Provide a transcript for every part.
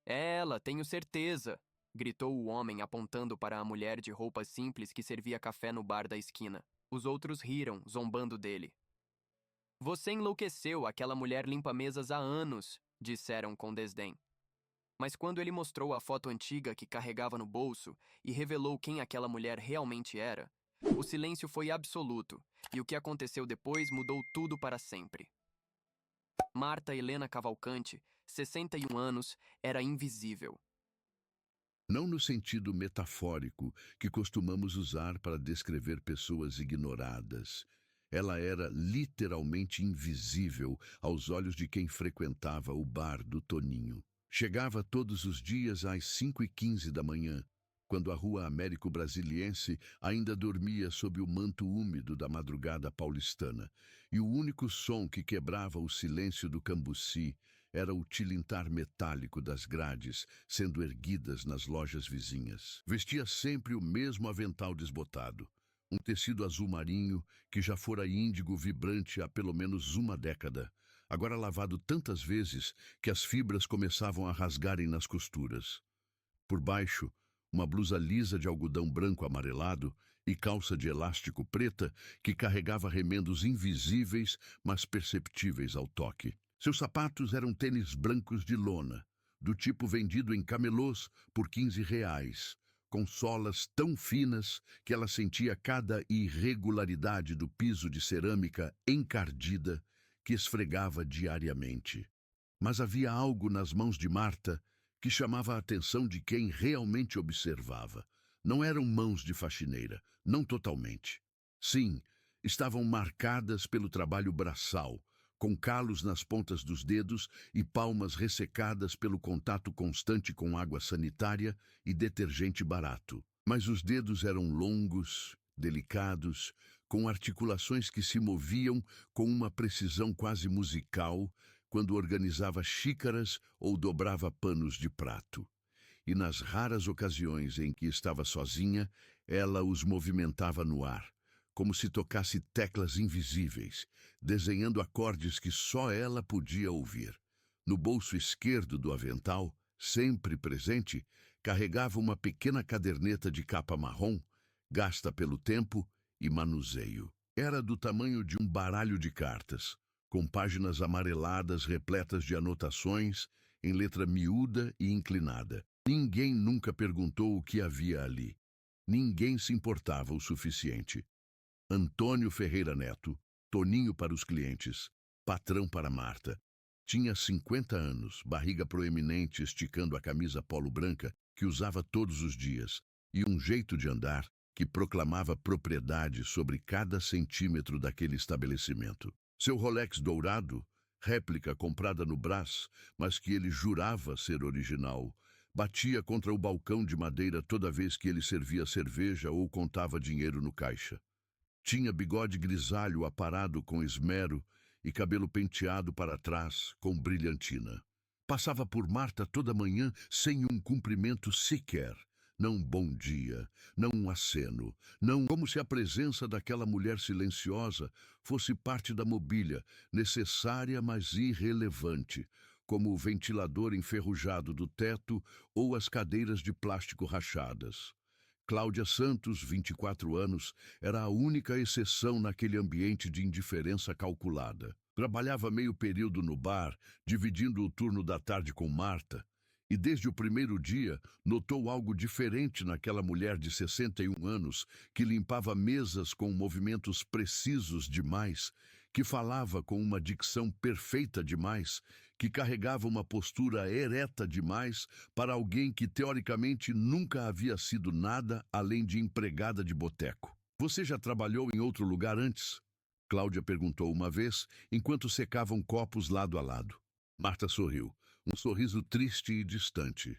É ela, tenho certeza! Gritou o homem apontando para a mulher de roupas simples que servia café no bar da esquina. Os outros riram, zombando dele. Você enlouqueceu, aquela mulher limpa mesas há anos, disseram com desdém. Mas quando ele mostrou a foto antiga que carregava no bolso e revelou quem aquela mulher realmente era, o silêncio foi absoluto, e o que aconteceu depois mudou tudo para sempre. Marta Helena Cavalcante, 61 anos, era invisível. Não no sentido metafórico que costumamos usar para descrever pessoas ignoradas. Ela era literalmente invisível aos olhos de quem frequentava o bar do Toninho. Chegava todos os dias às 5h15 da manhã, quando a rua Américo-Brasiliense ainda dormia sob o manto úmido da madrugada paulistana, e o único som que quebrava o silêncio do Cambuci era o tilintar metálico das grades sendo erguidas nas lojas vizinhas. Vestia sempre o mesmo avental desbotado, um tecido azul marinho que já fora índigo vibrante há pelo menos uma década, agora lavado tantas vezes que as fibras começavam a rasgarem nas costuras. Por baixo, uma blusa lisa de algodão branco amarelado e calça de elástico preta que carregava remendos invisíveis, mas perceptíveis ao toque. Seus sapatos eram tênis brancos de lona, do tipo vendido em camelôs por R$ 15, com solas tão finas que ela sentia cada irregularidade do piso de cerâmica encardida que esfregava diariamente. Mas havia algo nas mãos de Marta que chamava a atenção de quem realmente observava. Não eram mãos de faxineira, não totalmente. Sim, estavam marcadas pelo trabalho braçal, com calos nas pontas dos dedos e palmas ressecadas pelo contato constante com água sanitária e detergente barato. Mas os dedos eram longos, delicados, com articulações que se moviam com uma precisão quase musical quando organizava xícaras ou dobrava panos de prato. E nas raras ocasiões em que estava sozinha, ela os movimentava no ar, como se tocasse teclas invisíveis, desenhando acordes que só ela podia ouvir. No bolso esquerdo do avental, sempre presente, carregava uma pequena caderneta de capa marrom, gasta pelo tempo e manuseio. Era do tamanho de um baralho de cartas, com páginas amareladas repletas de anotações em letra miúda e inclinada. Ninguém nunca perguntou o que havia ali. Ninguém se importava o suficiente. Antônio Ferreira Neto, Toninho para os clientes, patrão para Marta. Tinha 50 anos, barriga proeminente esticando a camisa polo branca que usava todos os dias, e um jeito de andar que proclamava propriedade sobre cada centímetro daquele estabelecimento. Seu Rolex dourado, réplica comprada no Brás, mas que ele jurava ser original, batia contra o balcão de madeira toda vez que ele servia cerveja ou contava dinheiro no caixa. Tinha bigode grisalho aparado com esmero e cabelo penteado para trás com brilhantina. Passava por Marta toda manhã sem um cumprimento sequer. Não um bom dia, não um aceno, não como se a presença daquela mulher silenciosa fosse parte da mobília, necessária mas irrelevante, como o ventilador enferrujado do teto ou as cadeiras de plástico rachadas. Cláudia Santos, 24 anos, era a única exceção naquele ambiente de indiferença calculada. Trabalhava meio período no bar, dividindo o turno da tarde com Marta, e desde o primeiro dia notou algo diferente naquela mulher de 61 anos que limpava mesas com movimentos precisos demais, que falava com uma dicção perfeita demais, que carregava uma postura ereta demais para alguém que teoricamente nunca havia sido nada além de empregada de boteco. Você já trabalhou em outro lugar antes? Cláudia perguntou uma vez, enquanto secavam copos lado a lado. Marta sorriu, um sorriso triste e distante.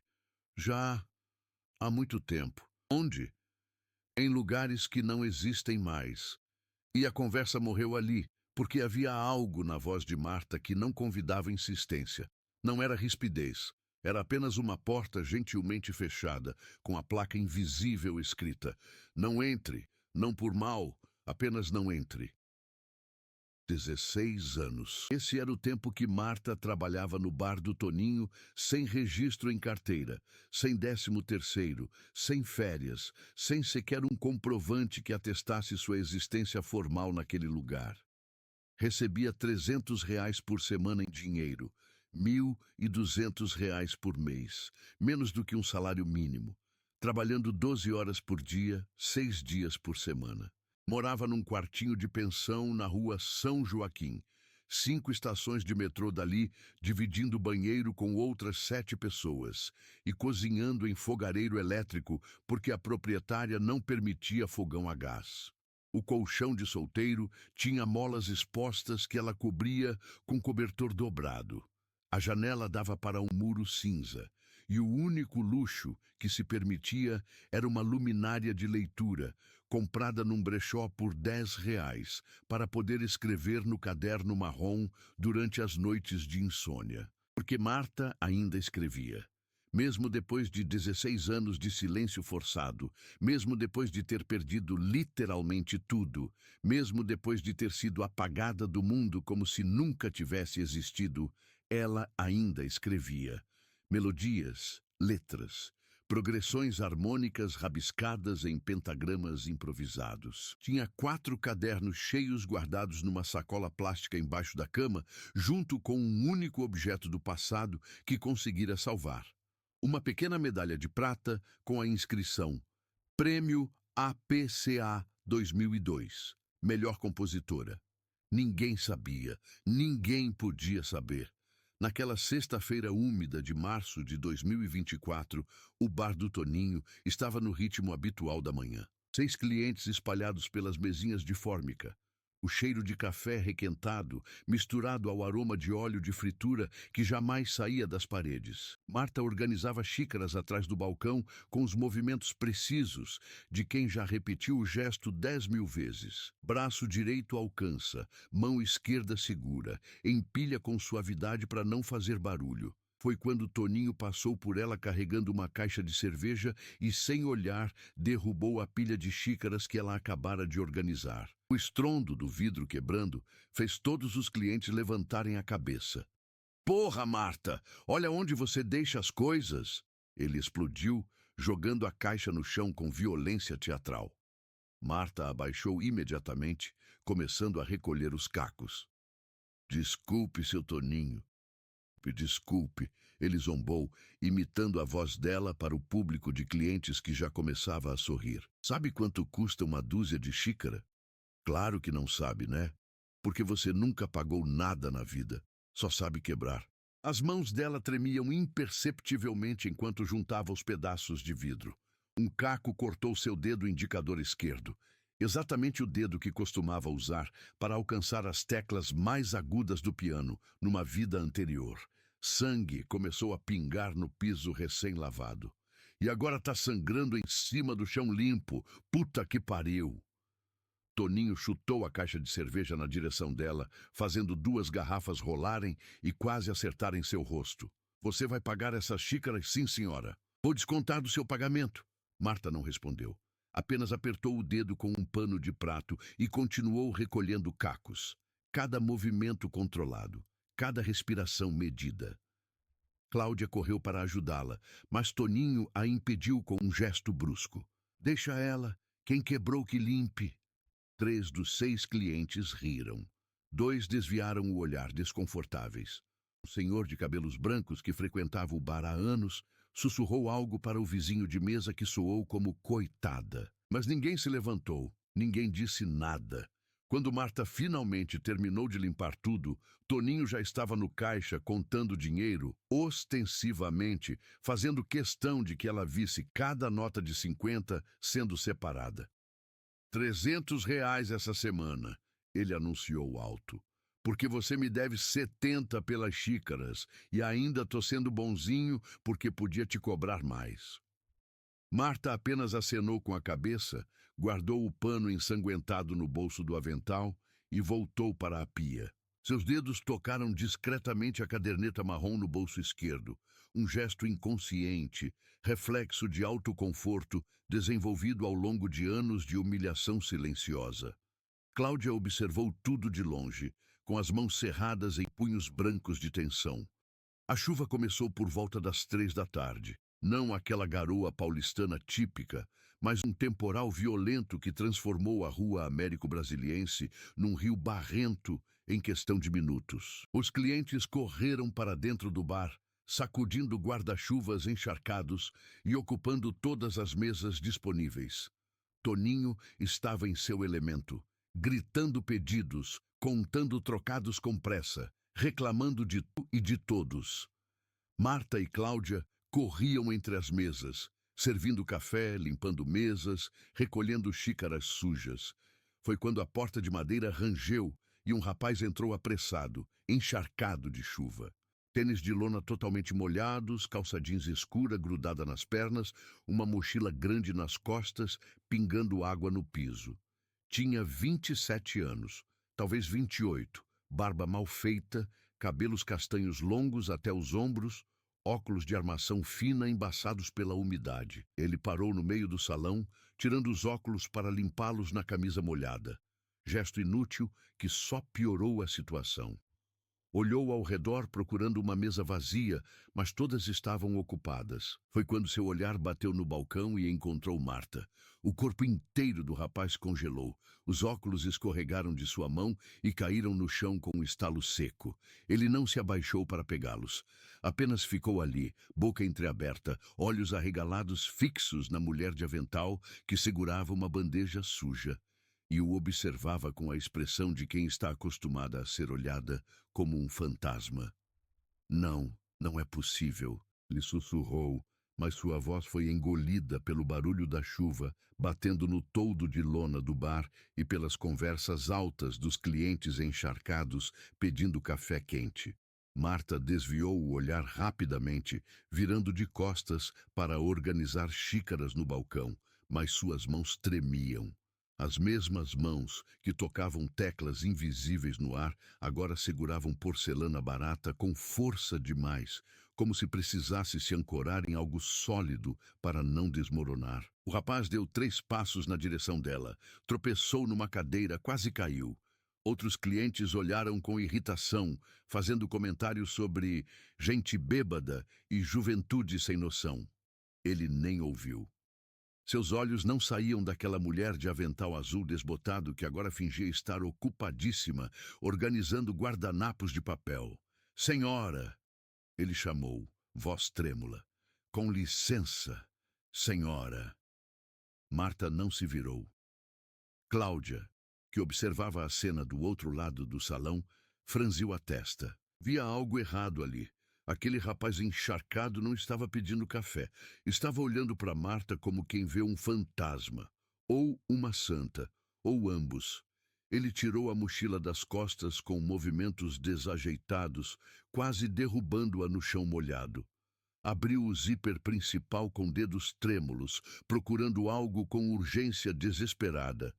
Já há muito tempo. Onde? Em lugares que não existem mais. E a conversa morreu ali, porque havia algo na voz de Marta que não convidava insistência. Não era rispidez. Era apenas uma porta gentilmente fechada, com a placa invisível escrita: "Não entre, não por mal, apenas não entre." 16 anos. Esse era o tempo que Marta trabalhava no bar do Toninho, sem registro em carteira, sem 13º, sem férias, sem sequer um comprovante que atestasse sua existência formal naquele lugar. Recebia R$ 300 por semana em dinheiro, R$ 1.200 por mês, menos do que um salário mínimo, trabalhando 12 horas por dia, 6 dias por semana. Morava num quartinho de pensão na rua São Joaquim, 5 estações de metrô dali, dividindo banheiro com outras 7 pessoas, e cozinhando em fogareiro elétrico porque a proprietária não permitia fogão a gás. O colchão de solteiro tinha molas expostas que ela cobria com cobertor dobrado. A janela dava para um muro cinza, e o único luxo que se permitia era uma luminária de leitura, comprada num brechó por R$ 10, para poder escrever no caderno marrom durante as noites de insônia. Porque Marta ainda escrevia. Mesmo depois de 16 anos de silêncio forçado, mesmo depois de ter perdido literalmente tudo, mesmo depois de ter sido apagada do mundo como se nunca tivesse existido, ela ainda escrevia. Melodias, letras, progressões harmônicas rabiscadas em pentagramas improvisados. Tinha 4 cadernos cheios guardados numa sacola plástica embaixo da cama, junto com um único objeto do passado que conseguira salvar. Uma pequena medalha de prata com a inscrição Prêmio APCA 2002, Melhor Compositora. Ninguém sabia, ninguém podia saber. Naquela sexta-feira úmida de março de 2024, o bar do Toninho estava no ritmo habitual da manhã. 6 clientes espalhados pelas mesinhas de fórmica. O cheiro de café requentado, misturado ao aroma de óleo de fritura que jamais saía das paredes. Marta organizava xícaras atrás do balcão com os movimentos precisos de quem já repetiu o gesto 10.000 vezes. Braço direito alcança, mão esquerda segura, empilha com suavidade para não fazer barulho. Foi quando Toninho passou por ela carregando uma caixa de cerveja e, sem olhar, derrubou a pilha de xícaras que ela acabara de organizar. O estrondo do vidro quebrando fez todos os clientes levantarem a cabeça. "Porra, Marta! Olha onde você deixa as coisas!" Ele explodiu, jogando a caixa no chão com violência teatral. Marta abaixou imediatamente, começando a recolher os cacos. "Desculpe, seu Toninho. Desculpe", ele zombou, imitando a voz dela para o público de clientes que já começava a sorrir. "Sabe quanto custa uma dúzia de xícara?" "Claro que não sabe, né? Porque você nunca pagou nada na vida. Só sabe quebrar." As mãos dela tremiam imperceptivelmente enquanto juntava os pedaços de vidro. Um caco cortou seu dedo indicador esquerdo. Exatamente o dedo que costumava usar para alcançar as teclas mais agudas do piano numa vida anterior. Sangue começou a pingar no piso recém-lavado. "E agora tá sangrando em cima do chão limpo. Puta que pariu!" Toninho chutou a caixa de cerveja na direção dela, fazendo 2 garrafas rolarem e quase acertarem seu rosto. "Você vai pagar essas xícaras, sim, senhora. Vou descontar do seu pagamento." Marta não respondeu. Apenas apertou o dedo com um pano de prato e continuou recolhendo cacos. Cada movimento controlado, cada respiração medida. Cláudia correu para ajudá-la, mas Toninho a impediu com um gesto brusco. "Deixa ela. Quem quebrou que limpe." 3 dos 6 clientes riram. 2 desviaram o olhar desconfortáveis. O senhor de cabelos brancos, que frequentava o bar há anos, sussurrou algo para o vizinho de mesa que soou como "coitada." Mas ninguém se levantou, ninguém disse nada. Quando Marta finalmente terminou de limpar tudo, Toninho já estava no caixa contando dinheiro, ostensivamente, fazendo questão de que ela visse cada nota de 50 sendo separada. R$ 300 essa semana, ele anunciou alto. "Porque você me deve 70 pelas xícaras e ainda tô sendo bonzinho porque podia te cobrar mais." Marta apenas acenou com a cabeça, guardou o pano ensanguentado no bolso do avental e voltou para a pia. Seus dedos tocaram discretamente a caderneta marrom no bolso esquerdo, um gesto inconsciente, reflexo de autoconforto desenvolvido ao longo de anos de humilhação silenciosa. Cláudia observou tudo de longe, com as mãos cerradas em punhos brancos de tensão. A chuva começou por volta das 3 da tarde. Não aquela garoa paulistana típica, mas um temporal violento que transformou a rua Américo-Brasiliense num rio barrento em questão de minutos. Os clientes correram para dentro do bar, sacudindo guarda-chuvas encharcados e ocupando todas as mesas disponíveis. Toninho estava em seu elemento, gritando pedidos, contando trocados com pressa, reclamando de tudo e de todos. Marta e Cláudia corriam entre as mesas, servindo café, limpando mesas, recolhendo xícaras sujas. Foi quando a porta de madeira rangeu e um rapaz entrou apressado, encharcado de chuva. Tênis de lona totalmente molhados, calça jeans escura grudada nas pernas, uma mochila grande nas costas, pingando água no piso. Tinha 27 anos, talvez 28, barba mal feita, cabelos castanhos longos até os ombros, óculos de armação fina embaçados pela umidade. Ele parou no meio do salão, tirando os óculos para limpá-los na camisa molhada. Gesto inútil que só piorou a situação. Olhou ao redor procurando uma mesa vazia, mas todas estavam ocupadas. Foi quando seu olhar bateu no balcão e encontrou Marta. O corpo inteiro do rapaz congelou. Os óculos escorregaram de sua mão e caíram no chão com um estalo seco. Ele não se abaixou para pegá-los. Apenas ficou ali, boca entreaberta, olhos arregalados fixos na mulher de avental que segurava uma bandeja suja. E o observava com a expressão de quem está acostumada a ser olhada como um fantasma. Não, não é possível, lhe sussurrou, mas sua voz foi engolida pelo barulho da chuva, batendo no toldo de lona do bar e pelas conversas altas dos clientes encharcados pedindo café quente. Marta desviou o olhar rapidamente, virando de costas para organizar xícaras no balcão, mas suas mãos tremiam. As mesmas mãos que tocavam teclas invisíveis no ar agora seguravam porcelana barata com força demais, como se precisasse se ancorar em algo sólido para não desmoronar. O rapaz deu 3 passos na direção dela, tropeçou numa cadeira, quase caiu. Outros clientes olharam com irritação, fazendo comentários sobre gente bêbada e juventude sem noção. Ele nem ouviu. Seus olhos não saíam daquela mulher de avental azul desbotado que agora fingia estar ocupadíssima, organizando guardanapos de papel. Senhora! Ele chamou, voz trêmula. Com licença, senhora. Marta não se virou. Cláudia, que observava a cena do outro lado do salão, franziu a testa. Via algo errado ali. Aquele rapaz encharcado não estava pedindo café. Estava olhando para Marta como quem vê um fantasma, ou uma santa, ou ambos. Ele tirou a mochila das costas com movimentos desajeitados, quase derrubando-a no chão molhado. Abriu o zíper principal com dedos trêmulos, procurando algo com urgência desesperada.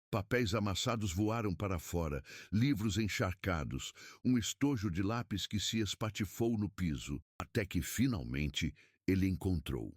Papéis amassados voaram para fora, livros encharcados, um estojo de lápis que se espatifou no piso, até que, finalmente, ele encontrou.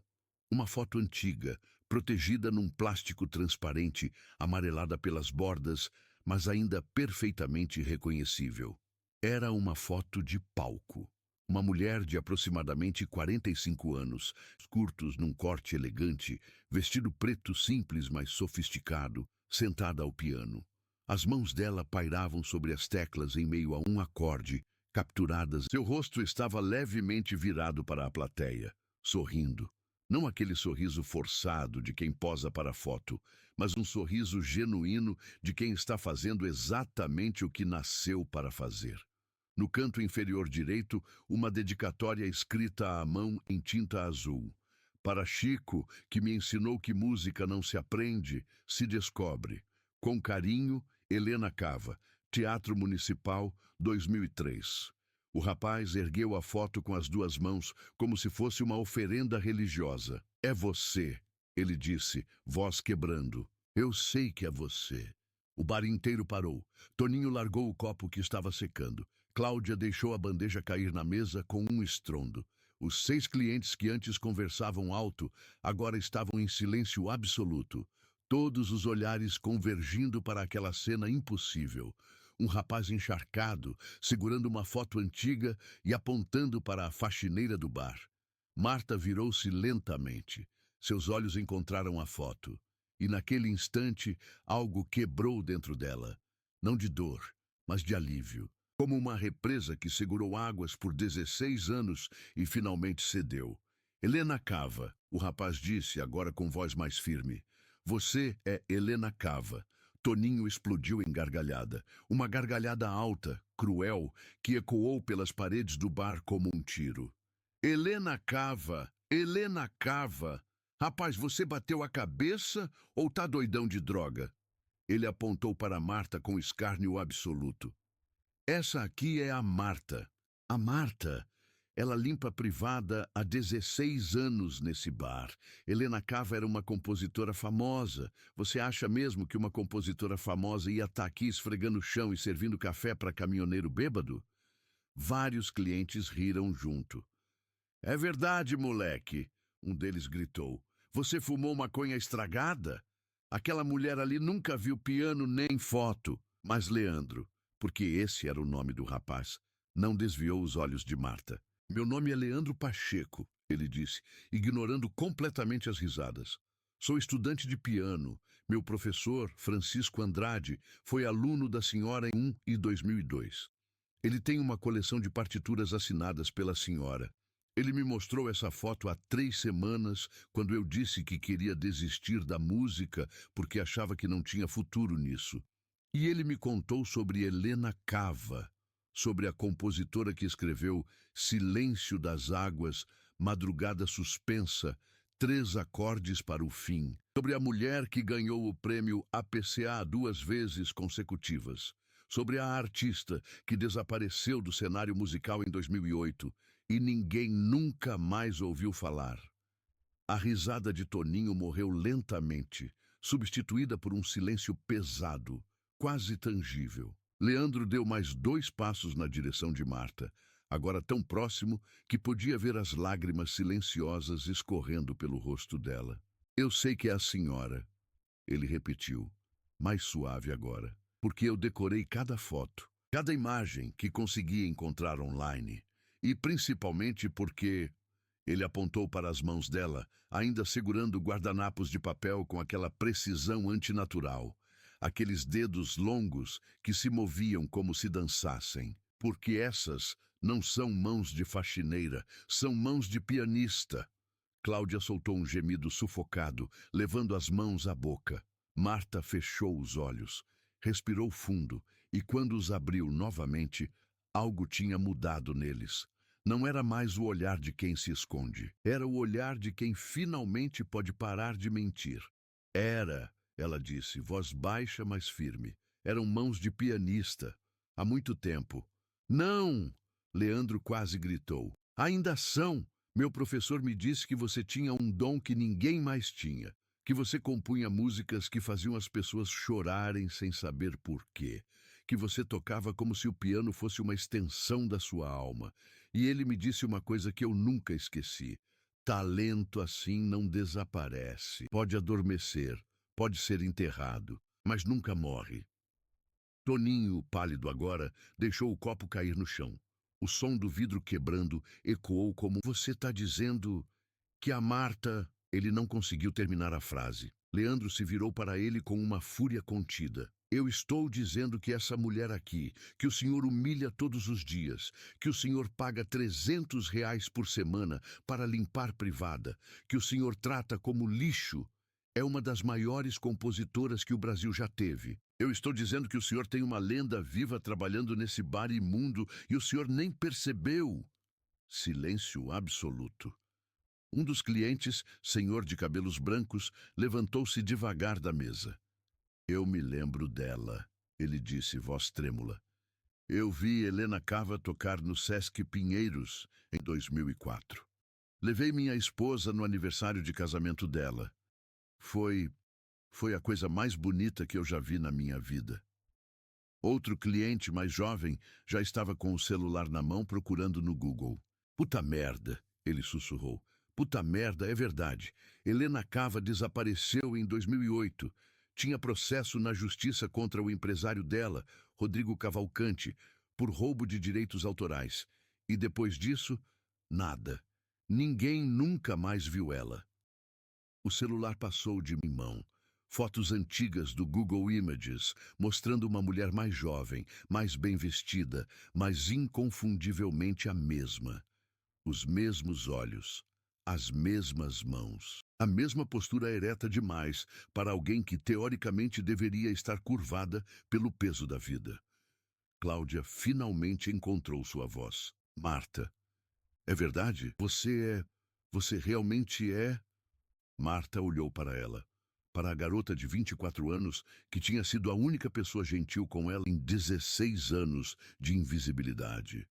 Uma foto antiga, protegida num plástico transparente, amarelada pelas bordas, mas ainda perfeitamente reconhecível. Era uma foto de palco. Uma mulher de aproximadamente 45 anos, curtos num corte elegante, vestido preto simples, mas sofisticado, sentada ao piano. As mãos dela pairavam sobre as teclas em meio a um acorde, capturadas. Seu rosto estava levemente virado para a plateia, sorrindo. Não aquele sorriso forçado de quem posa para a foto, mas um sorriso genuíno de quem está fazendo exatamente o que nasceu para fazer. No canto inferior direito, uma dedicatória escrita à mão em tinta azul. Para Chico, que me ensinou que música não se aprende, se descobre. Com carinho, Helena Cava, Teatro Municipal, 2003. O rapaz ergueu a foto com as 2 mãos, como se fosse uma oferenda religiosa. É você, ele disse, voz quebrando. Eu sei que é você. O bar inteiro parou. Toninho largou o copo que estava secando. Cláudia deixou a bandeja cair na mesa com um estrondo. Os 6 clientes que antes conversavam alto, agora estavam em silêncio absoluto. Todos os olhares convergindo para aquela cena impossível. Um rapaz encharcado, segurando uma foto antiga e apontando para a faxineira do bar. Marta virou-se lentamente. Seus olhos encontraram a foto. E naquele instante, algo quebrou dentro dela. Não de dor, mas de alívio. Como uma represa que segurou águas por 16 anos e finalmente cedeu. Helena Cava, o rapaz disse, agora com voz mais firme. Você é Helena Cava. Toninho explodiu em gargalhada. Uma gargalhada alta, cruel, que ecoou pelas paredes do bar como um tiro. Helena Cava! Helena Cava! Rapaz, você bateu a cabeça ou tá doidão de droga? Ele apontou para Marta com escárnio absoluto. Essa aqui é a Marta. A Marta, ela limpa a privada há 16 anos nesse bar. Helena Cava era uma compositora famosa. Você acha mesmo que uma compositora famosa ia estar aqui esfregando o chão e servindo café para caminhoneiro bêbado? Vários clientes riram junto. É verdade, moleque, um deles gritou. Você fumou maconha estragada? Aquela mulher ali nunca viu piano nem foto. Mas Leandro, porque esse era o nome do rapaz, não desviou os olhos de Marta. Meu nome é Leandro Pacheco, ele disse, ignorando completamente as risadas. Sou estudante de piano. Meu professor, Francisco Andrade, foi aluno da senhora em 2002. Ele tem uma coleção de partituras assinadas pela senhora. Ele me mostrou essa foto há 3 semanas, quando eu disse que queria desistir da música porque achava que não tinha futuro nisso. E ele me contou sobre Helena Cava, sobre a compositora que escreveu Silêncio das Águas, Madrugada Suspensa, 3 acordes para o fim, sobre a mulher que ganhou o prêmio APCA 2 vezes consecutivas, sobre a artista que desapareceu do cenário musical em 2008 e ninguém nunca mais ouviu falar. A risada de Toninho morreu lentamente, substituída por um silêncio pesado, quase tangível. Leandro deu mais 2 passos na direção de Marta, agora tão próximo que podia ver as lágrimas silenciosas escorrendo pelo rosto dela. Eu sei que é a senhora, ele repetiu, mais suave agora, porque eu decorei cada foto, cada imagem que consegui encontrar online, e principalmente porque... Ele apontou para as mãos dela, ainda segurando guardanapos de papel com aquela precisão antinatural. Aqueles dedos longos que se moviam como se dançassem. Porque essas não são mãos de faxineira, são mãos de pianista. Cláudia soltou um gemido sufocado, levando as mãos à boca. Marta fechou os olhos, respirou fundo, e quando os abriu novamente, algo tinha mudado neles. Não era mais o olhar de quem se esconde. Era o olhar de quem finalmente pode parar de mentir. Era, ela disse, voz baixa, mas firme. Eram mãos de pianista. Há muito tempo. Não! Leandro quase gritou. Ainda são! Meu professor me disse que você tinha um dom que ninguém mais tinha. Que você compunha músicas que faziam as pessoas chorarem sem saber por quê. Que você tocava como se o piano fosse uma extensão da sua alma. E ele me disse uma coisa que eu nunca esqueci. Talento assim não desaparece. Pode adormecer, pode ser enterrado, mas nunca morre. Toninho, pálido agora, deixou o copo cair no chão. O som do vidro quebrando ecoou como... Você está dizendo que a Marta... Ele não conseguiu terminar a frase. Leandro se virou para ele com uma fúria contida. Eu estou dizendo que essa mulher aqui, que o senhor humilha todos os dias, que o senhor paga R$ 300 por semana para limpar privada, que o senhor trata como lixo, é uma das maiores compositoras que o Brasil já teve. Eu estou dizendo que o senhor tem uma lenda viva trabalhando nesse bar imundo e o senhor nem percebeu. Silêncio absoluto. Um dos clientes, senhor de cabelos brancos, levantou-se devagar da mesa. Eu me lembro dela, ele disse, voz trêmula. Eu vi Helena Cava tocar no Sesc Pinheiros em 2004. Levei minha esposa no aniversário de casamento dela. Foi a coisa mais bonita que eu já vi na minha vida. Outro cliente mais jovem já estava com o celular na mão procurando no Google. Puta merda, ele sussurrou. Puta merda, é verdade. Helena Cava desapareceu em 2008. Tinha processo na justiça contra o empresário dela, Rodrigo Cavalcante, por roubo de direitos autorais. E depois disso, nada. Ninguém nunca mais viu ela. O celular passou de minha mão. Fotos antigas do Google Images, mostrando uma mulher mais jovem, mais bem vestida, mas inconfundivelmente a mesma. Os mesmos olhos, as mesmas mãos. A mesma postura ereta demais para alguém que teoricamente deveria estar curvada pelo peso da vida. Cláudia finalmente encontrou sua voz. Marta, é verdade? Você realmente é? Marta olhou para ela, para a garota de 24 anos que tinha sido a única pessoa gentil com ela em 16 anos de invisibilidade,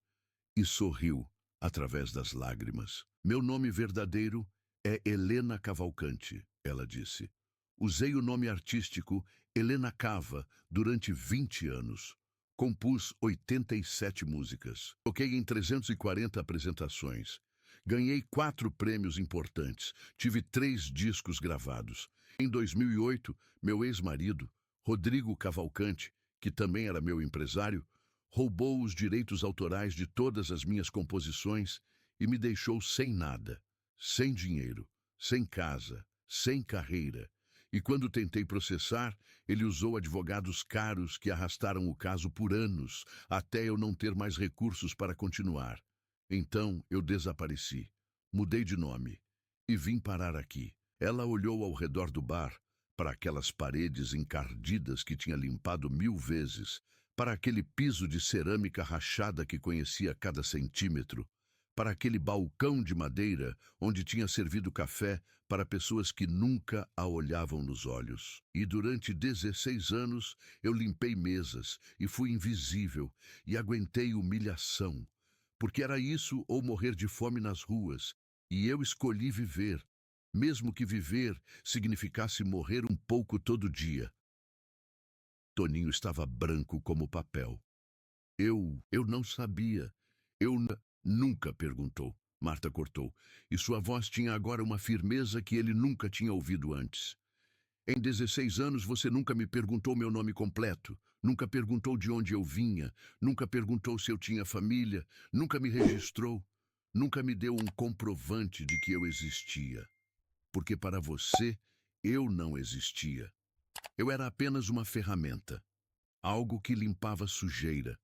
e sorriu através das lágrimas. Meu nome verdadeiro é Helena Cavalcante, ela disse. Usei o nome artístico Helena Cava durante 20 anos. Compus 87 músicas. Toquei em 340 apresentações. Ganhei 4 prêmios importantes. Tive 3 discos gravados. Em 2008, meu ex-marido, Rodrigo Cavalcante, que também era meu empresário, roubou os direitos autorais de todas as minhas composições e me deixou sem nada, sem dinheiro, sem casa, sem carreira. E quando tentei processar, ele usou advogados caros que arrastaram o caso por anos, até eu não ter mais recursos para continuar. Então eu desapareci, mudei de nome e vim parar aqui. Ela olhou ao redor do bar, para aquelas paredes encardidas que tinha limpado 1000 vezes, para aquele piso de cerâmica rachada que conhecia cada centímetro, para aquele balcão de madeira onde tinha servido café para pessoas que nunca a olhavam nos olhos. E durante 16 anos eu limpei mesas e fui invisível e aguentei humilhação, porque era isso ou morrer de fome nas ruas, e eu escolhi viver, mesmo que viver significasse morrer um pouco todo dia. Toninho estava branco como papel. Eu não sabia. Nunca perguntou. Marta cortou, e sua voz tinha agora uma firmeza que ele nunca tinha ouvido antes. Em 16 anos você nunca me perguntou meu nome completo, nunca perguntou de onde eu vinha, nunca perguntou se eu tinha família, nunca me registrou, nunca me deu um comprovante de que eu existia. Porque para você, eu não existia. Eu era apenas uma ferramenta, algo que limpava sujeira.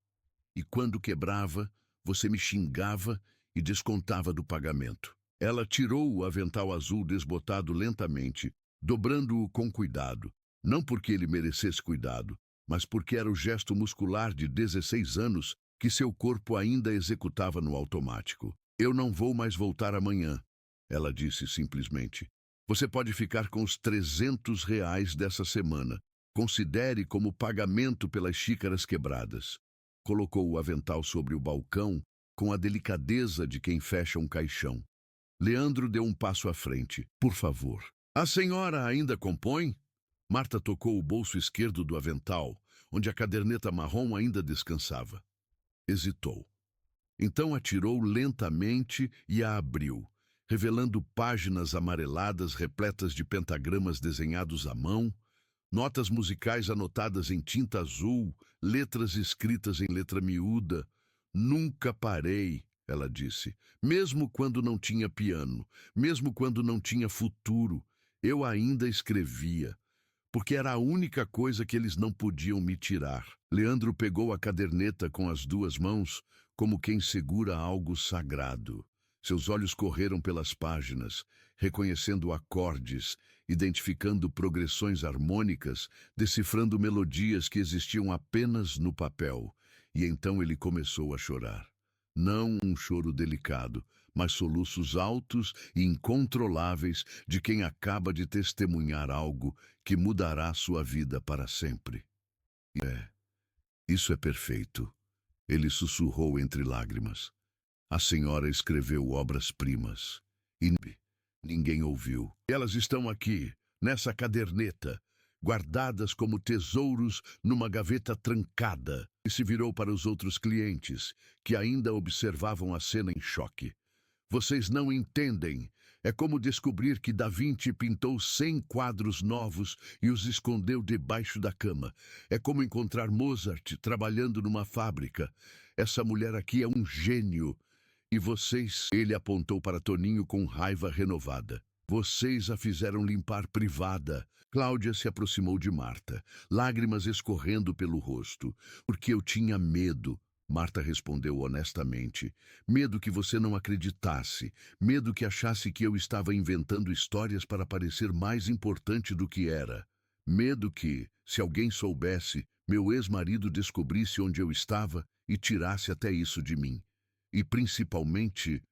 E quando quebrava, você me xingava e descontava do pagamento. Ela tirou o avental azul desbotado lentamente, dobrando-o com cuidado. Não porque ele merecesse cuidado, mas porque era o gesto muscular de 16 anos que seu corpo ainda executava no automático. Eu não vou mais voltar amanhã, ela disse simplesmente. Você pode ficar com os R$ 300 dessa semana. Considere como pagamento pelas xícaras quebradas. Colocou o avental sobre o balcão com a delicadeza de quem fecha um caixão. Leandro deu um passo à frente. Por favor. A senhora ainda compõe? Marta tocou o bolso esquerdo do avental, onde a caderneta marrom ainda descansava. Hesitou. Então a tirou lentamente e a abriu, revelando páginas amareladas repletas de pentagramas desenhados à mão, notas musicais anotadas em tinta azul, letras escritas em letra miúda. Nunca parei, ela disse, mesmo quando não tinha piano, mesmo quando não tinha futuro, eu ainda escrevia, porque era a única coisa que eles não podiam me tirar. Leandro pegou a caderneta com as 2 mãos, como quem segura algo sagrado. Seus olhos correram pelas páginas, reconhecendo acordes, identificando progressões harmônicas, decifrando melodias que existiam apenas no papel. E então ele começou a chorar. Não um choro delicado, mas soluços altos e incontroláveis de quem acaba de testemunhar algo que mudará sua vida para sempre. Isso é perfeito, ele sussurrou entre lágrimas. A senhora escreveu obras-primas. E ninguém ouviu. Elas estão aqui, nessa caderneta, guardadas como tesouros numa gaveta trancada. E se virou para os outros clientes, que ainda observavam a cena em choque. Vocês não entendem. É como descobrir que Da Vinci pintou 100 quadros novos e os escondeu debaixo da cama. É como encontrar Mozart trabalhando numa fábrica. Essa mulher aqui é um gênio. E vocês, ele apontou para Toninho com raiva renovada. Vocês a fizeram limpar privada. Cláudia se aproximou de Marta, lágrimas escorrendo pelo rosto. Porque eu tinha medo. Marta respondeu honestamente. Medo que você não acreditasse. Medo que achasse que eu estava inventando histórias para parecer mais importante do que era. Medo que, se alguém soubesse, meu ex-marido descobrisse onde eu estava e tirasse até isso de mim. E principalmente,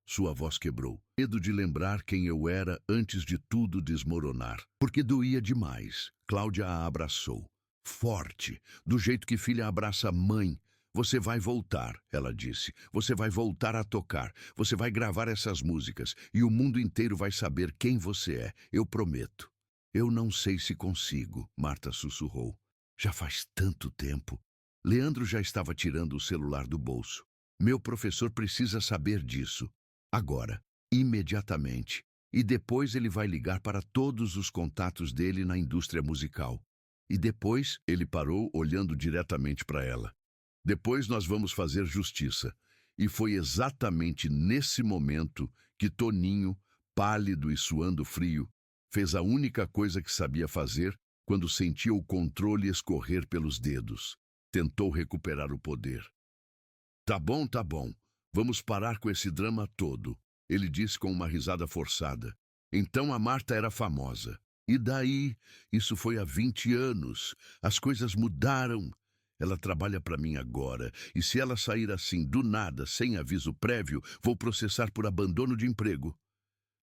sua voz quebrou. Medo de lembrar quem eu era antes de tudo desmoronar. Porque doía demais. Cláudia a abraçou. Forte, do jeito que filha abraça a mãe. Você vai voltar, ela disse. Você vai voltar a tocar. Você vai gravar essas músicas. E o mundo inteiro vai saber quem você é. Eu prometo. Eu não sei se consigo, Marta sussurrou. Já faz tanto tempo. Leandro já estava tirando o celular do bolso. Meu professor precisa saber disso. Agora, imediatamente. E depois ele vai ligar para todos os contatos dele na indústria musical. E depois ele parou olhando diretamente para ela. Depois nós vamos fazer justiça. E foi exatamente nesse momento que Toninho, pálido e suando frio, fez a única coisa que sabia fazer quando sentia o controle escorrer pelos dedos. Tentou recuperar o poder. Tá bom, tá bom. Vamos parar com esse drama todo, ele disse com uma risada forçada. Então a Marta era famosa. E daí? Isso foi há 20 anos. As coisas mudaram. Ela trabalha para mim agora, e se ela sair assim do nada, sem aviso prévio, vou processar por abandono de emprego.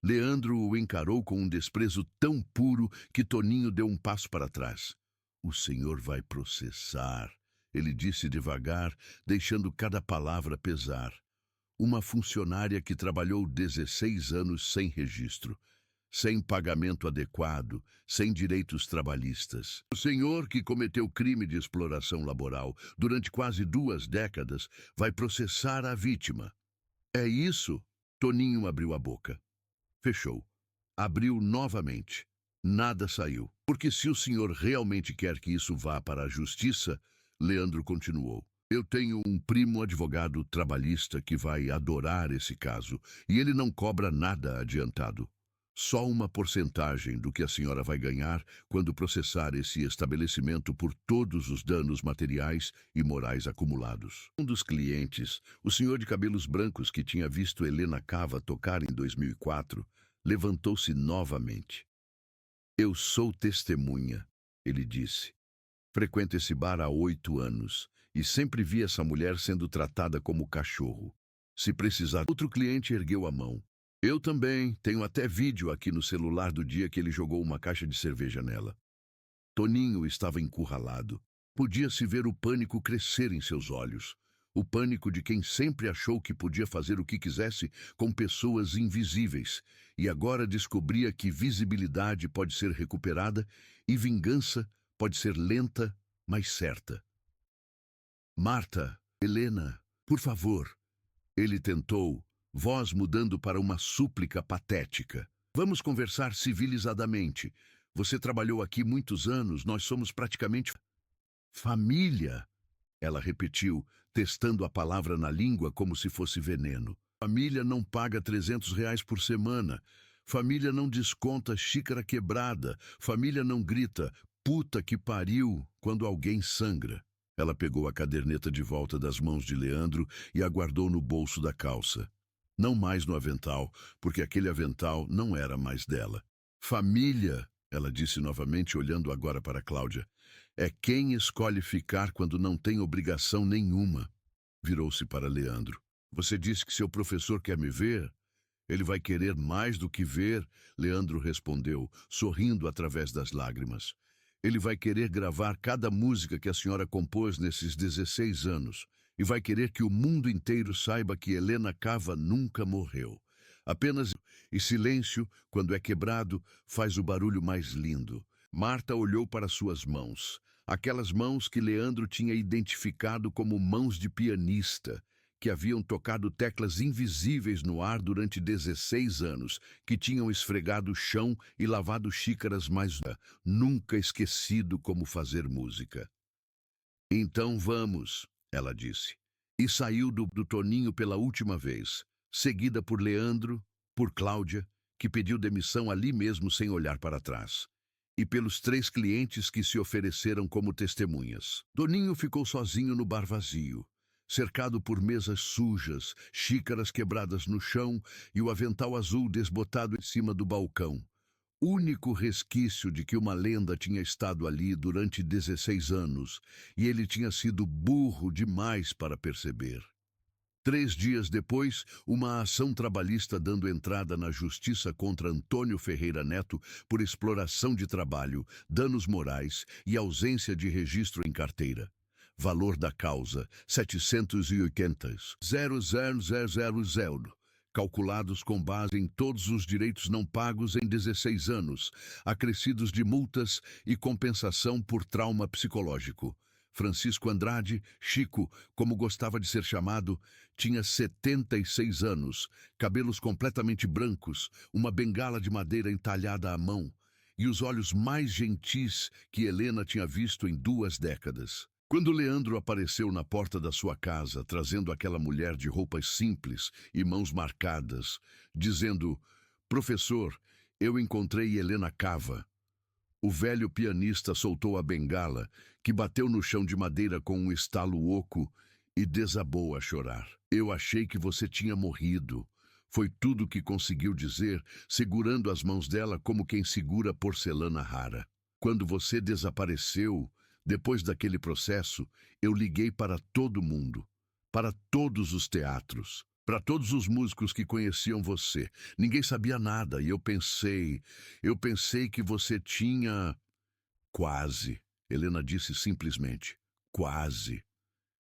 Leandro o encarou com um desprezo tão puro que Toninho deu um passo para trás. O senhor vai processar, ele disse devagar, deixando cada palavra pesar. Uma funcionária que trabalhou 16 anos sem registro, sem pagamento adequado, sem direitos trabalhistas. O senhor que cometeu crime de exploração laboral durante quase 2 décadas vai processar a vítima. É isso? Toninho abriu a boca. Fechou. Abriu novamente. Nada saiu. Porque se o senhor realmente quer que isso vá para a justiça, Leandro continuou. Eu tenho um primo advogado trabalhista que vai adorar esse caso, e ele não cobra nada adiantado. Só uma porcentagem do que a senhora vai ganhar quando processar esse estabelecimento por todos os danos materiais e morais acumulados. Um dos clientes, o senhor de cabelos brancos que tinha visto Helena Cava tocar em 2004, levantou-se novamente. Eu sou testemunha, ele disse. Frequento esse bar há 8 anos e sempre vi essa mulher sendo tratada como cachorro. Se precisar, outro cliente ergueu a mão. Eu também tenho até vídeo aqui no celular do dia que ele jogou uma caixa de cerveja nela. Toninho estava encurralado. Podia-se ver o pânico crescer em seus olhos. O pânico de quem sempre achou que podia fazer o que quisesse com pessoas invisíveis, e agora descobria que visibilidade pode ser recuperada e vingança pode ser lenta, mas certa. Marta, Helena, por favor. Ele tentou, voz mudando para uma súplica patética. Vamos conversar civilizadamente. Você trabalhou aqui muitos anos, nós somos praticamente família. Ela repetiu, testando a palavra na língua como se fosse veneno. Família não paga R$ 300 por semana. Família não desconta xícara quebrada. Família não grita, puta que pariu, quando alguém sangra. Ela pegou a caderneta de volta das mãos de Leandro e a guardou no bolso da calça. Não mais no avental, porque aquele avental não era mais dela. Família, ela disse novamente, olhando agora para Cláudia, é quem escolhe ficar quando não tem obrigação nenhuma. Virou-se para Leandro. Você disse que seu professor quer me ver? Ele vai querer mais do que ver, Leandro respondeu, sorrindo através das lágrimas. Ele vai querer gravar cada música que a senhora compôs nesses 16 anos. E vai querer que o mundo inteiro saiba que Helena Cava nunca morreu. Apenas e silêncio, quando é quebrado, faz o barulho mais lindo. Marta olhou para suas mãos, aquelas mãos que Leandro tinha identificado como mãos de pianista, que haviam tocado teclas invisíveis no ar durante 16 anos, que tinham esfregado o chão e lavado xícaras, mas nunca esquecido como fazer música. Então vamos, ela disse, e saiu do Toninho pela última vez, seguida por Leandro, por Cláudia, que pediu demissão ali mesmo sem olhar para trás, e pelos 3 clientes que se ofereceram como testemunhas. Toninho ficou sozinho no bar vazio, cercado por mesas sujas, xícaras quebradas no chão e o avental azul desbotado em cima do balcão. Único resquício de que uma lenda tinha estado ali durante 16 anos, e ele tinha sido burro demais para perceber. 3 dias depois, uma ação trabalhista dando entrada na justiça contra Antônio Ferreira Neto por exploração de trabalho, danos morais e ausência de registro em carteira. Valor da causa, 780.000, calculados com base em todos os direitos não pagos em 16 anos, acrescidos de multas e compensação por trauma psicológico. Francisco Andrade, Chico, como gostava de ser chamado, tinha 76 anos, cabelos completamente brancos, uma bengala de madeira entalhada à mão e os olhos mais gentis que Helena tinha visto em 2 décadas. Quando Leandro apareceu na porta da sua casa, trazendo aquela mulher de roupas simples e mãos marcadas, dizendo: "Professor, eu encontrei Helena Cava." O velho pianista soltou a bengala, que bateu no chão de madeira com um estalo oco, e desabou a chorar. "Eu achei que você tinha morrido." Foi tudo o que conseguiu dizer, segurando as mãos dela como quem segura porcelana rara. "Quando você desapareceu, depois daquele processo, eu liguei para todo mundo, para todos os teatros, para todos os músicos que conheciam você. Ninguém sabia nada e eu pensei que você tinha..." "Quase," Helena disse simplesmente. "Quase."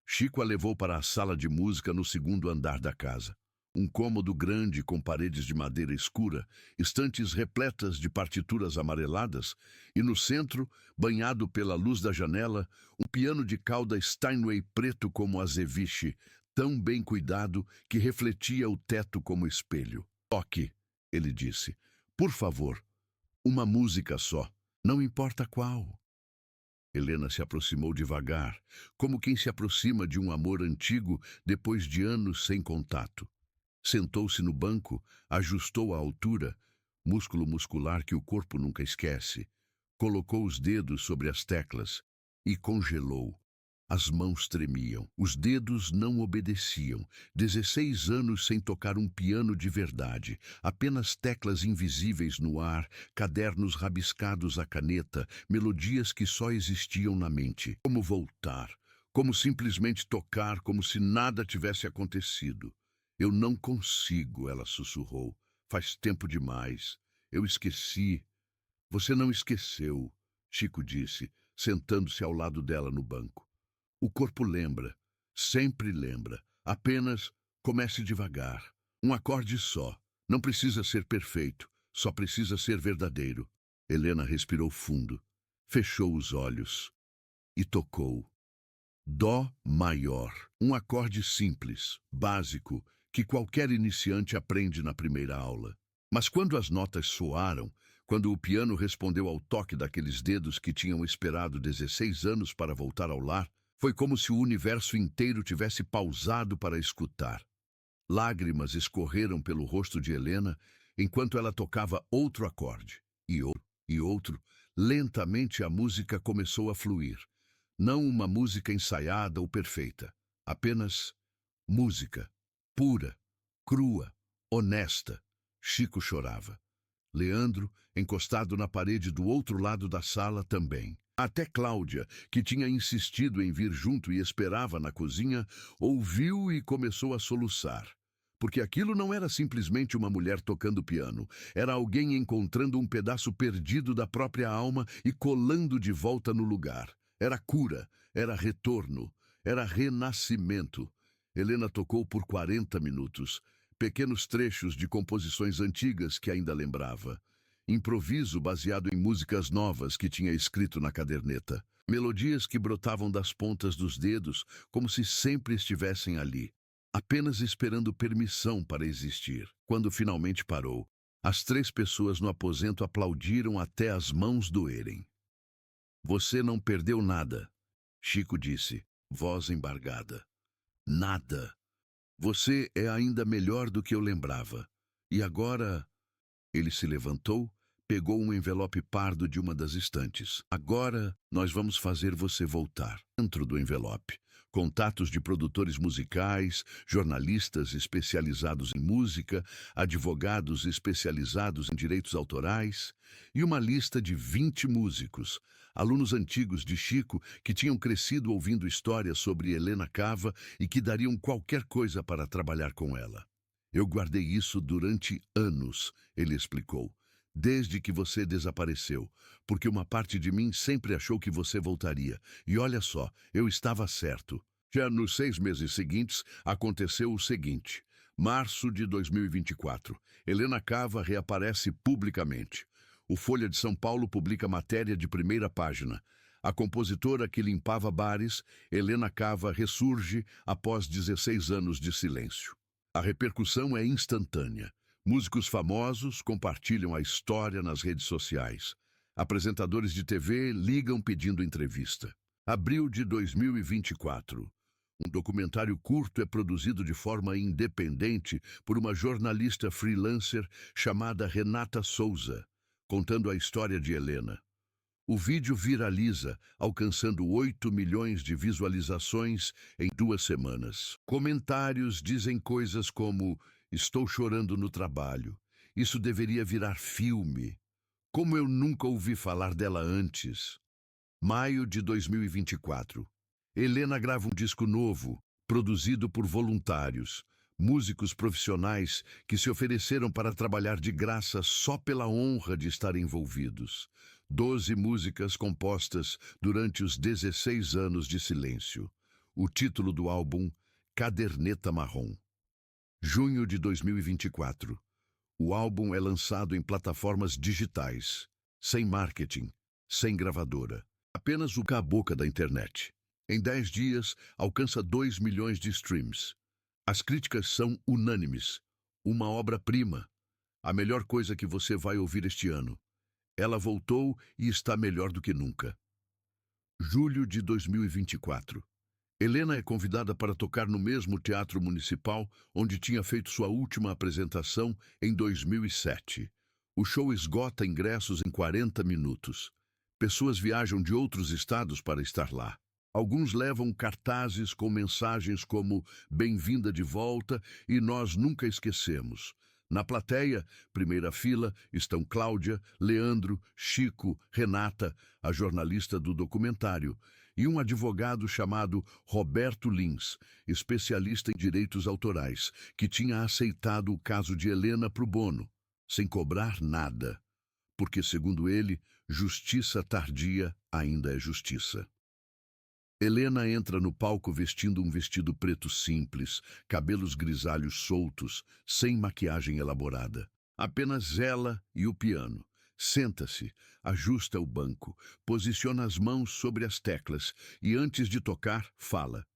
Chico a levou para a sala de música no 2º andar da casa. Um cômodo grande com paredes de madeira escura, estantes repletas de partituras amareladas, e no centro, banhado pela luz da janela, um piano de cauda Steinway preto como azeviche, tão bem cuidado que refletia o teto como espelho. "Toque," ele disse. "Por favor, uma música só, não importa qual." Helena se aproximou devagar, como quem se aproxima de um amor antigo depois de anos sem contato. Sentou-se no banco, ajustou a altura, músculo muscular que o corpo nunca esquece, colocou os dedos sobre as teclas e congelou. As mãos tremiam, os dedos não obedeciam. 16 anos sem tocar um piano de verdade, apenas teclas invisíveis no ar, cadernos rabiscados à caneta, melodias que só existiam na mente. Como voltar? Como simplesmente tocar, como se nada tivesse acontecido? "Eu não consigo," ela sussurrou. "Faz tempo demais. Eu esqueci." "Você não esqueceu," Chico disse, sentando-se ao lado dela no banco. "O corpo lembra, sempre lembra. Apenas comece devagar. Um acorde só. Não precisa ser perfeito, só precisa ser verdadeiro." Helena respirou fundo, fechou os olhos e tocou. Dó maior, um acorde simples, básico, que qualquer iniciante aprende na primeira aula. Mas quando as notas soaram, quando o piano respondeu ao toque daqueles dedos que tinham esperado 16 anos para voltar ao lar, foi como se o universo inteiro tivesse pausado para escutar. Lágrimas escorreram pelo rosto de Helena enquanto ela tocava outro acorde, e outro, e outro. Lentamente a música começou a fluir. Não uma música ensaiada ou perfeita, apenas música. Pura, crua, honesta. Chico chorava. Leandro, encostado na parede do outro lado da sala, também. Até Cláudia, que tinha insistido em vir junto e esperava na cozinha, ouviu e começou a soluçar. Porque aquilo não era simplesmente uma mulher tocando piano, era alguém encontrando um pedaço perdido da própria alma e colando de volta no lugar. Era cura, era retorno, era renascimento. Helena tocou por 40 minutos, pequenos trechos de composições antigas que ainda lembrava. Improviso baseado em músicas novas que tinha escrito na caderneta. Melodias que brotavam das pontas dos dedos, como se sempre estivessem ali. apenas esperando permissão para existir. Quando finalmente parou, as 3 pessoas no aposento aplaudiram até as mãos doerem. Você não perdeu nada, Chico disse, voz embargada. Nada. Você é ainda melhor do que eu lembrava. E agora... Ele se levantou, pegou um envelope pardo de uma das estantes. Agora nós vamos fazer você voltar. Dentro do envelope, contatos de produtores musicais, jornalistas especializados em música, advogados especializados em direitos autorais e uma lista de 20 músicos, alunos antigos de Chico que tinham crescido ouvindo histórias sobre Helena Cava e que dariam qualquer coisa para trabalhar com ela. Eu guardei isso durante anos, ele explicou, desde que você desapareceu, porque uma parte de mim sempre achou que você voltaria. E olha só, eu estava certo. Já nos 6 meses seguintes, aconteceu o seguinte. Março de 2024, Helena Cava reaparece publicamente. O Folha de São Paulo publica matéria de primeira página. A compositora que limpava bares, Helena Cava, ressurge após 16 anos de silêncio. A repercussão é instantânea. Músicos famosos compartilham a história nas redes sociais. Apresentadores de TV ligam pedindo entrevista. Abril de 2024. Um documentário curto é produzido de forma independente por uma jornalista freelancer chamada Renata Souza, contando a história de Helena. O vídeo viraliza, alcançando 8 milhões de visualizações em 2 semanas. Comentários dizem coisas como: estou chorando no trabalho. Isso deveria virar filme. Como eu nunca ouvi falar dela antes. Maio de 2024. Helena grava um disco novo, produzido por voluntários, músicos profissionais que se ofereceram para trabalhar de graça só pela honra de estar envolvidos. 12 músicas compostas durante os 16 anos de silêncio. O título do álbum, Caderneta Marrom. Junho de 2024. O álbum é lançado em plataformas digitais, sem marketing, sem gravadora. Apenas o boca da internet. Em 10 dias, alcança 2 milhões de streams. As críticas são unânimes. Uma obra-prima. A melhor coisa que você vai ouvir este ano. Ela voltou e está melhor do que nunca. Julho de 2024. Helena é convidada para tocar no mesmo Teatro Municipal onde tinha feito sua última apresentação em 2007. O show esgota ingressos em 40 minutos. Pessoas viajam de outros estados para estar lá. Alguns levam cartazes com mensagens como "Bem-vinda de volta" e "Nós nunca esquecemos". Na plateia, primeira fila, estão Cláudia, Leandro, Chico, Renata, a jornalista do documentário, e um advogado chamado Roberto Lins, especialista em direitos autorais, que tinha aceitado o caso de Helena pro bono, sem cobrar nada, porque, segundo ele, justiça tardia ainda é justiça. Helena entra no palco vestindo um vestido preto simples, cabelos grisalhos soltos, sem maquiagem elaborada. Apenas ela e o piano. Senta-se, ajusta o banco, posiciona as mãos sobre as teclas e, antes de tocar, fala.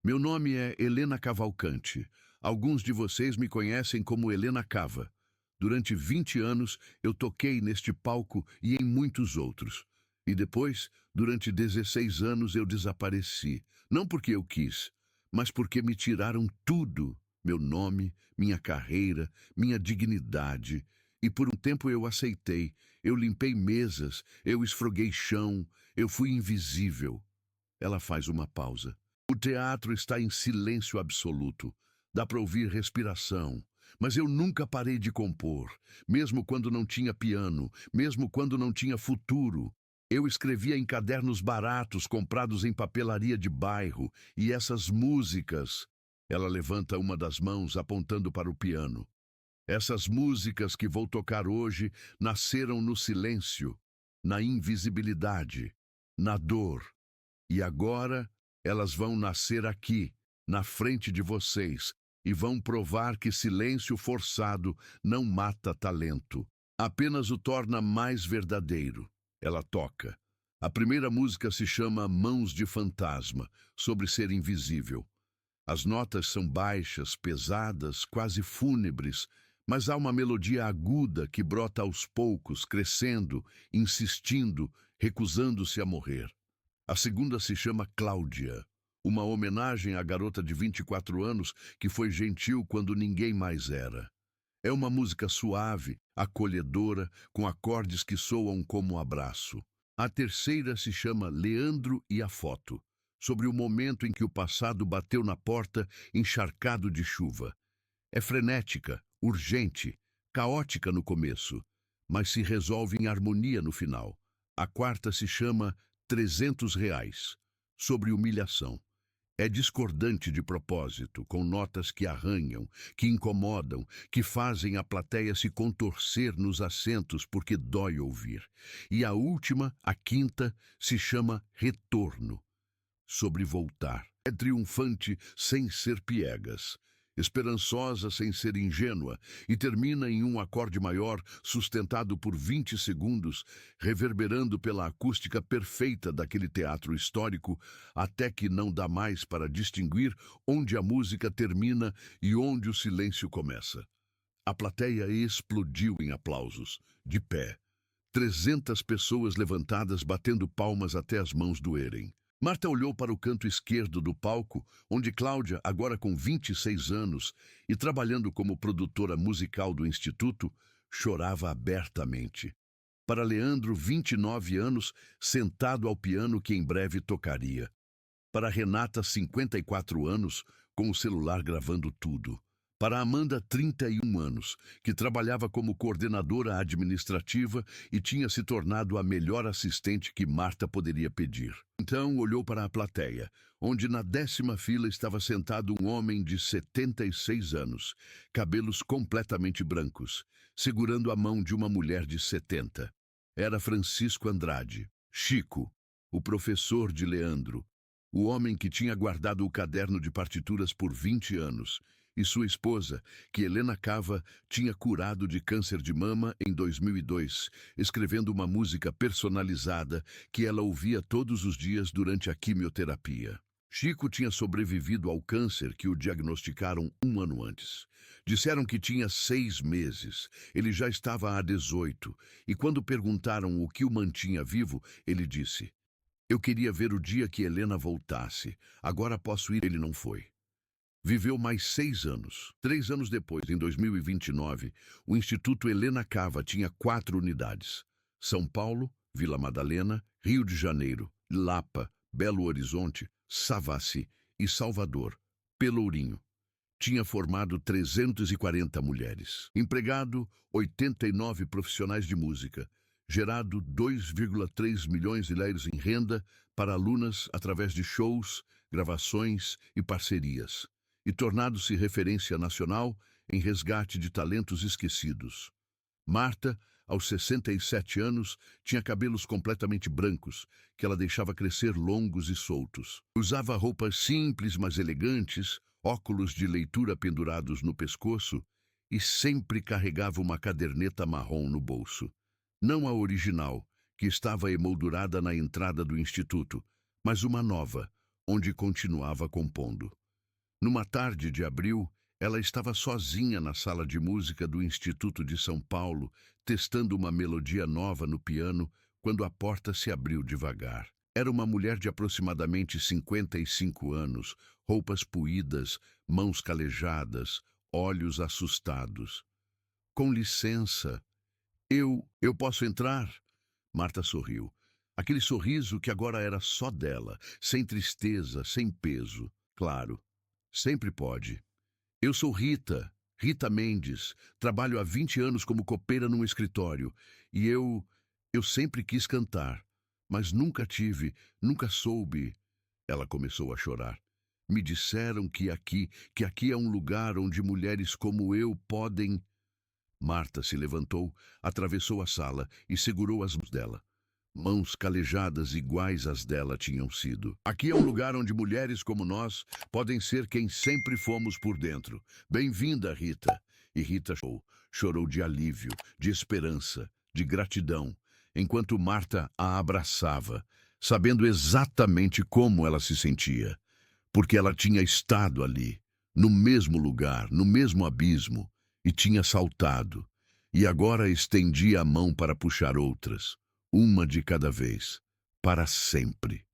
Meu nome é Helena Cavalcante. Alguns de vocês me conhecem como Helena Cava. Durante 20 anos, eu toquei neste palco e em muitos outros. E depois, durante 16 anos, eu desapareci. Não porque eu quis, mas porque me tiraram tudo. Meu nome, minha carreira, minha dignidade. E por um tempo eu aceitei. Eu limpei mesas, eu esfreguei chão, eu fui invisível. Ela faz uma pausa. O teatro está em silêncio absoluto. Dá para ouvir respiração. Mas eu nunca parei de compor, mesmo quando não tinha piano, mesmo quando não tinha futuro. Eu escrevia em cadernos baratos comprados em papelaria de bairro, e essas músicas... Ela levanta uma das mãos apontando para o piano. Essas músicas que vou tocar hoje nasceram no silêncio, na invisibilidade, na dor. E agora elas vão nascer aqui, na frente de vocês, e vão provar que silêncio forçado não mata talento, apenas o torna mais verdadeiro. Ela toca. A primeira música se chama Mãos de Fantasma, sobre ser invisível. As notas são baixas, pesadas, quase fúnebres, mas há uma melodia aguda que brota aos poucos, crescendo, insistindo, recusando-se a morrer. A segunda se chama Cláudia, uma homenagem à garota de 24 anos que foi gentil quando ninguém mais era. É uma música suave, acolhedora, com acordes que soam como um abraço. A terceira se chama Leandro e a Foto, sobre o momento em que o passado bateu na porta encharcado de chuva. É frenética, urgente, caótica no começo, mas se resolve em harmonia no final. A quarta se chama R$ 300, sobre humilhação. É discordante de propósito, com notas que arranham, que incomodam, que fazem a plateia se contorcer nos assentos porque dói ouvir. E a última, a quinta, se chama Retorno, sobre voltar. É triunfante sem ser piegas, esperançosa sem ser ingênua, e termina em um acorde maior, sustentado por 20 segundos, reverberando pela acústica perfeita daquele teatro histórico, até que não dá mais para distinguir onde a música termina e onde o silêncio começa. A plateia explodiu em aplausos, de pé. 300 pessoas levantadas batendo palmas até as mãos doerem. Marta olhou para o canto esquerdo do palco, onde Cláudia, agora com 26 anos e trabalhando como produtora musical do Instituto, chorava abertamente. Para Leandro, 29 anos, sentado ao piano que em breve tocaria. Para Renata, 54 anos, com o celular gravando tudo. Para Amanda, 31 anos, que trabalhava como coordenadora administrativa e tinha se tornado a melhor assistente que Marta poderia pedir. Então olhou para a plateia, onde na 10ª fila estava sentado um homem de 76 anos, cabelos completamente brancos, segurando a mão de uma mulher de 70. Era Francisco Andrade, Chico, o professor de Leandro, o homem que tinha guardado o caderno de partituras por 20 anos, e sua esposa, que Helena Cava tinha curado de câncer de mama em 2002, escrevendo uma música personalizada que ela ouvia todos os dias durante a quimioterapia. Chico tinha sobrevivido ao câncer que o diagnosticaram 1 ano antes. Disseram que tinha 6 meses, ele já estava há 18, e quando perguntaram o que o mantinha vivo, ele disse: "Eu queria ver o dia que Helena voltasse, agora posso ir." Ele não foi. Viveu mais 6 anos. 3 anos depois, em 2029, o Instituto Helena Cava tinha 4 unidades: São Paulo, Vila Madalena, Rio de Janeiro, Lapa, Belo Horizonte, Savassi e Salvador, Pelourinho. Tinha formado 340 mulheres. Empregado 89 profissionais de música. Gerado 2,3 milhões de reais em renda para alunas através de shows, gravações e parcerias. E tornado-se referência nacional em resgate de talentos esquecidos. Marta, aos 67 anos, tinha cabelos completamente brancos, que ela deixava crescer longos e soltos. Usava roupas simples, mas elegantes, óculos de leitura pendurados no pescoço e sempre carregava uma caderneta marrom no bolso. Não a original, que estava emoldurada na entrada do instituto, mas uma nova, onde continuava compondo. Numa tarde de abril, ela estava sozinha na sala de música do Instituto de São Paulo, testando uma melodia nova no piano, quando a porta se abriu devagar. Era uma mulher de aproximadamente 55 anos, roupas puídas, mãos calejadas, olhos assustados. "Com licença, eu posso entrar?" Marta sorriu. Aquele sorriso que agora era só dela, sem tristeza, sem peso. "Claro. Sempre pode. Eu sou Rita Mendes, trabalho há 20 anos como copeira num escritório, e eu sempre quis cantar, mas nunca soube." Ela começou a chorar. "Me disseram que aqui é um lugar onde mulheres como eu podem." Marta se levantou, atravessou a sala e segurou as mãos dela. Mãos calejadas iguais às dela tinham sido. "Aqui é um lugar onde mulheres como nós podem ser quem sempre fomos por dentro. Bem-vinda, Rita." E Rita chorou de alívio, de esperança, de gratidão, enquanto Marta a abraçava, sabendo exatamente como ela se sentia. porque ela tinha estado ali, no mesmo lugar, no mesmo abismo, e tinha saltado, e agora estendia a mão para puxar outras, uma de cada vez, para sempre.